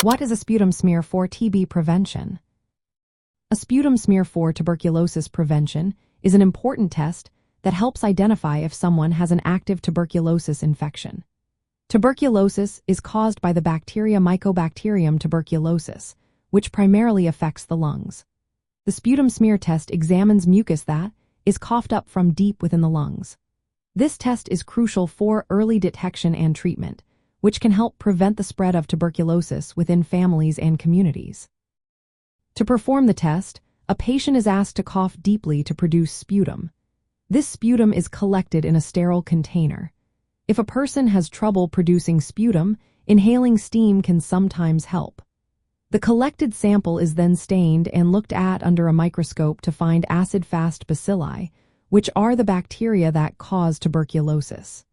What is a sputum smear for TB prevention? A sputum smear for tuberculosis prevention is an important test that helps identify if someone has an active tuberculosis infection. Tuberculosis is caused by the bacteria Mycobacterium tuberculosis, which primarily affects the lungs. The sputum smear test examines mucus that is coughed up from deep within the lungs. This test is crucial for early detection and treatment, which can help prevent the spread of tuberculosis within families and communities. To perform the test, a patient is asked to cough deeply to produce sputum. This sputum is collected in a sterile container. If a person has trouble producing sputum, inhaling steam can sometimes help. The collected sample is then stained and looked at under a microscope to find acid-fast bacilli, which are the bacteria that cause tuberculosis.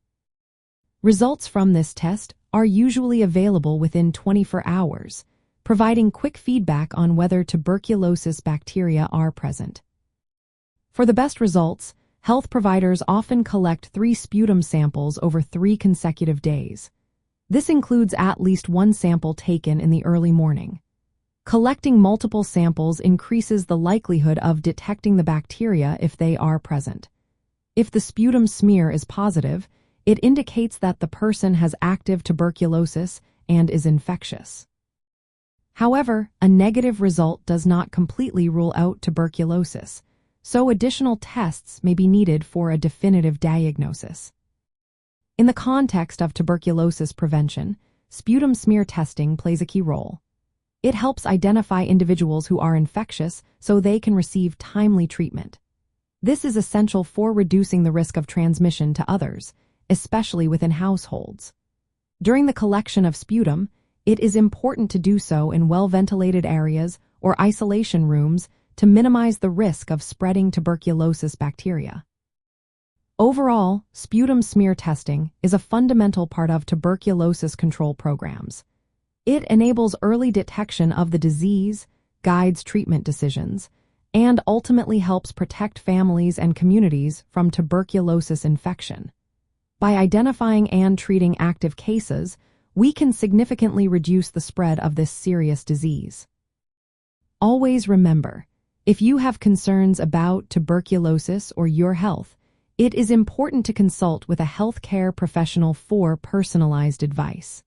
Results from this test are usually available within 24 hours, providing quick feedback on whether tuberculosis bacteria are present. For the best results, health providers often collect 3 sputum samples over 3 consecutive days. This includes at least 1 sample taken in the early morning. Collecting multiple samples increases the likelihood of detecting the bacteria if they are present. If the sputum smear is positive, it indicates that the person has active tuberculosis and is infectious. However, a negative result does not completely rule out tuberculosis, so additional tests may be needed for a definitive diagnosis. In the context of tuberculosis prevention, sputum smear testing plays a key role. It helps identify individuals who are infectious so they can receive timely treatment. This is essential for reducing the risk of transmission to others, especially within households. During the collection of sputum, it is important to do so in well-ventilated areas or isolation rooms to minimize the risk of spreading tuberculosis bacteria. Overall, sputum smear testing is a fundamental part of tuberculosis control programs. It enables early detection of the disease, guides treatment decisions, and ultimately helps protect families and communities from tuberculosis infection. By identifying and treating active cases, we can significantly reduce the spread of this serious disease. Always remember, if you have concerns about tuberculosis or your health, it is important to consult with a healthcare professional for personalized advice.